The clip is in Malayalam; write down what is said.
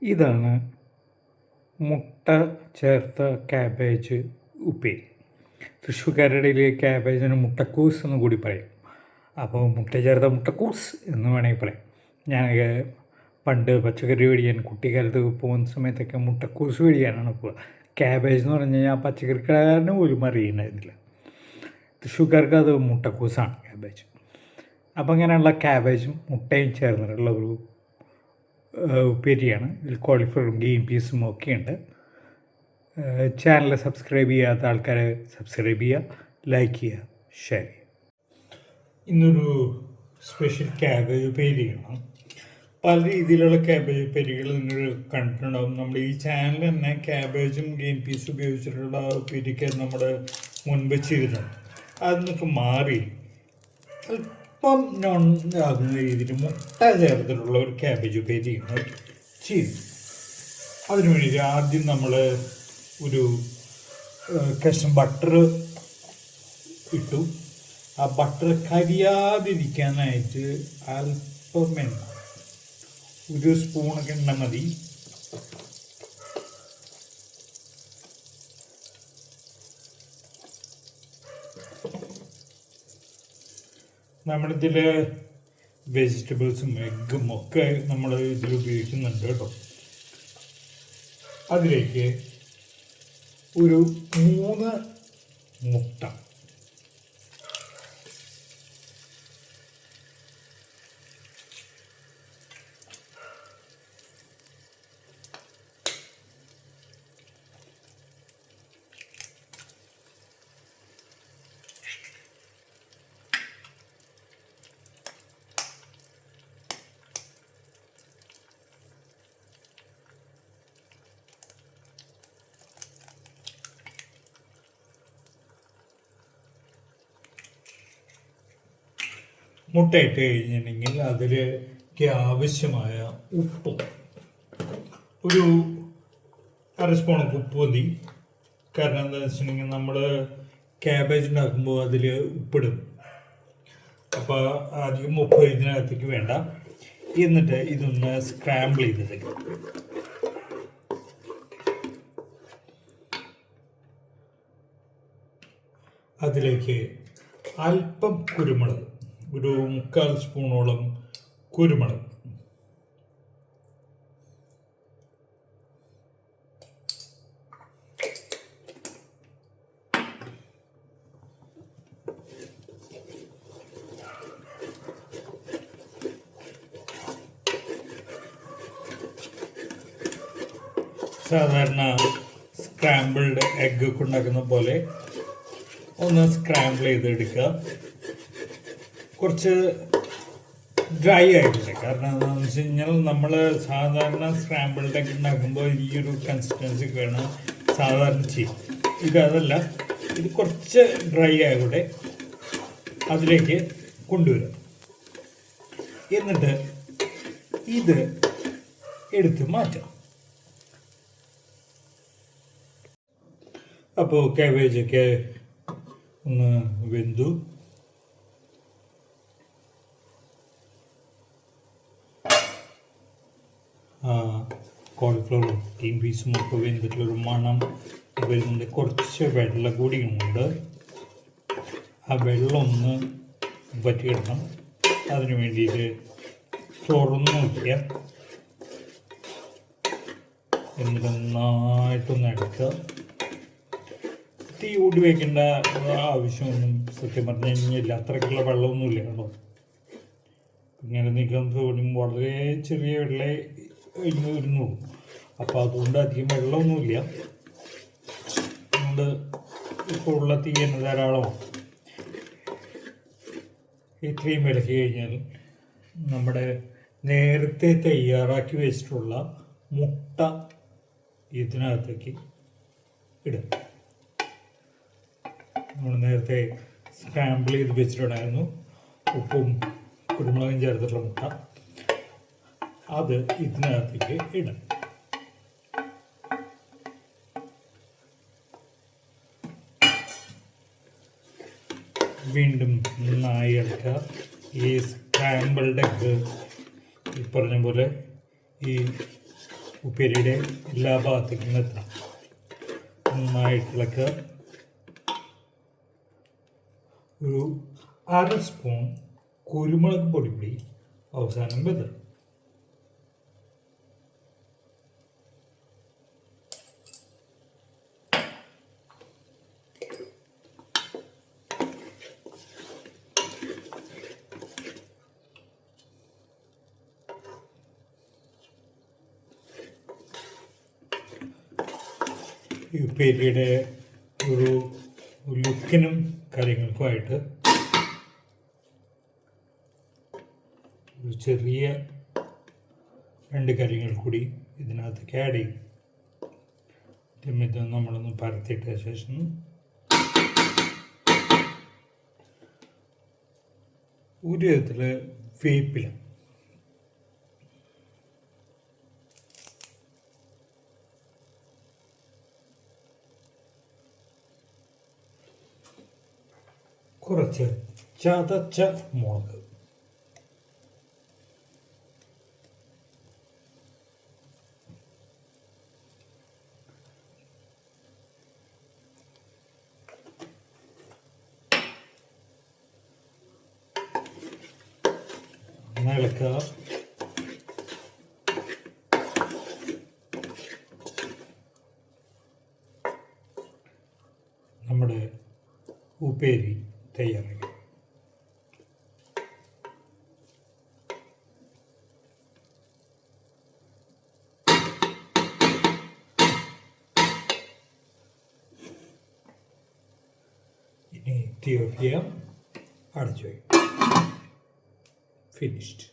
ഇതാണ് മുട്ട ചേർത്ത ക്യാബേജ് ഉപ്പേരി. തൃശ്ശൂർക്കാരുടെ ഇടയിൽ ക്യാബേജിന് മുട്ടക്കൂസ് എന്ന് കൂടി പറയും. അപ്പോൾ മുട്ട ചേർത്ത മുട്ടക്കൂസ് എന്ന് വേണമെങ്കിൽ പറയാം. ഞാൻ പണ്ട് പച്ചക്കറി മേടിക്കാൻ കുട്ടിക്കാലത്ത് പോകുന്ന സമയത്തൊക്കെ മുട്ടക്കൂസ് മേടിക്കാനാണ് പോവുക. ക്യാബേജ് എന്ന് പറഞ്ഞു കഴിഞ്ഞാൽ പച്ചക്കറിക്കാരന് പോലും അറിയുന്നുണ്ടായിരുന്നില്ല. തൃശ്ശൂർക്കാർക്ക് അത് മുട്ടക്കൂസാണ് ക്യാബേജ്. അപ്പോൾ അങ്ങനെയുള്ള ക്യാബേജും മുട്ടയും ചേർന്നിട്ടുള്ള ഒരു ഉപ്പേരിയാണ്. ഇതിൽ കോളിഫ്ലവറും ഗ്രീൻ പീസും ഒക്കെയുണ്ട്. ചാനൽ സബ്സ്ക്രൈബ് ചെയ്യാത്ത ആൾക്കാർ സബ്സ്ക്രൈബ് ചെയ്യുക, ലൈക്ക് ചെയ്യുക, ഷെയർ ചെയ്യുക. ഇന്നൊരു സ്പെഷ്യൽ ക്യാബേജ് ഉപ്പേരിയാണ്. പല രീതിയിലുള്ള ക്യാബേജ് ഉപ്പേരികൾ നിങ്ങൾ കണ്ടിട്ടുണ്ടാകും. നമ്മുടെ ഈ ചാനൽ തന്നെ ക്യാബേജും ഗ്രീൻ പീസും ഉപയോഗിച്ചിട്ടുള്ള ഉപ്പേരിക്ക് നമ്മുടെ മുൻപ് ചെയ്തിട്ടുണ്ട്. അതിൽ നിന്നൊക്കെ മാറി അല്പം നോൺ ആകുന്ന രീതിയിൽ മുട്ട ചേർത്തിട്ടുള്ള ഒരു ക്യാബേജ് ഉപ്പേരിയാണ് ചെയ്തു. അതിനു വേണ്ടി ആദ്യം നമ്മൾ ഒരു കഷ്ണം ബട്ടർ ഇട്ടു. ആ ബട്ടർ കരിയാതിരിക്കാനായിട്ട് അല്പം എണ്ണ, ഒരു സ്പൂണൊക്കെ എണ്ണ മതി. നമ്മളിതിൽ വെജിറ്റബിൾസും എഗ്ഗും ഒക്കെ നമ്മൾ ഇതിൽ ഉപയോഗിക്കുന്നുണ്ട് കേട്ടോ. അതിലേക്ക് ഒരു 3 മുട്ട, മുട്ട ഇട്ട് കഴിഞ്ഞിട്ടുണ്ടെങ്കിൽ അതിലേക്ക് ആവശ്യമായ ഉപ്പ്, ഒരു 1/2 സ്പൂണൊക്കെ ഉപ്പ് മതി. കാരണം എന്താണെന്ന് വെച്ചിട്ടുണ്ടെങ്കിൽ നമ്മൾ ക്യാബേജ് ഉണ്ടാക്കുമ്പോൾ അതിൽ ഉപ്പിടും. അപ്പോൾ അധികം ഉപ്പ് ഇതിനകത്തേക്ക് വേണ്ട. എന്നിട്ട് ഇതൊന്ന് സ്ക്രാമ്പിൾ ചെയ്തെടുക്കും. അതിലേക്ക് അല്പം കുരുമുളക്, ഒരു 3/4 സ്പൂണോളം കുരുമുളക്, സാധാരണ സ്ക്രാമ്പിൾഡ് എഗ് ഒക്കെ ഉണ്ടാക്കുന്ന പോലെ ഒന്ന് സ്ക്രാമ്പിൾ ചെയ്തെടുക്കുക. കുറച്ച് ഡ്രൈ ആയിട്ടില്ല. കാരണം എന്താണെന്ന് വെച്ച് കഴിഞ്ഞാൽ നമ്മൾ സാധാരണ സ്ക്രാമ്പിൾഡ് എഗ് ഉണ്ടാക്കുമ്പോൾ ഈ ഒരു കൺസിസ്റ്റൻസി വേണം സാധാരണ ചെയ്യും. ഇതല്ല, ഇത് കുറച്ച് ഡ്രൈ ആയിക്കോട്ടെ. അതിലേക്ക് കൊണ്ടുവരും. എന്നിട്ട് ഇത് എടുത്ത് മാറ്റാം. അപ്പോൾ ക്യാബേജൊക്കെ ഒന്ന് വെന്തു. കോളിഫ്ലവറും ഗ്രീൻ പീസും ഒക്കെ വെന്തിട്ടുള്ളൊരു മണം വരുന്നുണ്ട്. കുറച്ച് വെള്ളം കൂടിയുമുണ്ട്. ആ വെള്ളം ഒന്ന് വറ്റിയിടണം. അതിന് വേണ്ടിയിട്ട് തുറന്നു വയ്ക്കുക. എന്നിട്ട് നന്നായിട്ടൊന്ന് എടുക്കുക. തീ കൂട്ടി വയ്ക്കേണ്ട ആവശ്യമൊന്നും സത്യം പറഞ്ഞു കഴിഞ്ഞില്ല. അത്രയ്ക്കുള്ള വെള്ളമൊന്നുമില്ല കേട്ടോ. ഇങ്ങനെ നിൽക്കുന്ന തോന്നും വളരെ ചെറിയ വെള്ളമേ കഴിഞ്ഞ് വരുന്നുള്ളൂ. അപ്പോൾ അതുകൊണ്ട് അധികം വെള്ളമൊന്നുമില്ല. അതുകൊണ്ട് ഇപ്പോൾ ഉള്ള തീ തന്നെ ധാരാളമാണ്. ഇത്രയും വിലക്കി കഴിഞ്ഞാൽ നമ്മുടെ നേരത്തെ തയ്യാറാക്കി വെച്ചിട്ടുള്ള മുട്ട ഇതിനകത്തേക്ക് ഇടുക. നമ്മൾ നേരത്തെ സ്ക്രാമ്പിൾ ചെയ്ത് വെച്ചിട്ടുണ്ടായിരുന്നു ഉപ്പും കുരുമുളകും ചേർത്തിട്ടുള്ള മുട്ട. അത് ഇതിനകത്തേക്ക് ഇടാം. വീണ്ടും നന്നായി ഇളക്കുക. ഈ സ്ക്രാമ്പിൾഡ് എഗ്ഗ് ഈ പറഞ്ഞ പോലെ ഈ ഉപ്പേരിയുടെ എല്ലാ ഭാഗത്തേക്കും എത്തണം. നന്നായിട്ട് ഇളക്കുക. ഒരു 1/2 സ്പൂൺ കുരുമുളക് പൊടി കൂടി അവസാനം വിതറും. ഈ ഉപ്പേരിയുടെ ഒരു ലുക്കിനും കാര്യങ്ങൾക്കുമായിട്ട് ഒരു ചെറിയ 2 കാര്യങ്ങൾ കൂടി ഇതിനകത്തേക്ക് ആഡ് ചെയ്യും. ഇത് നമ്മളൊന്ന് പരത്തിയിട്ട ശേഷം ഒരു വിധത്തിൽ വേപ്പില, കുറച്ച് ചതച്ച മുളക്, ഇളക്കുക. നമ്മുടെ ഉപ്പേരി തയ്യാറായി. ഇനി തീ ഓഫ് ചെയ്യാം. അടച്ചു വയ്ക്കും. ഫിനിഷ്ഡ്.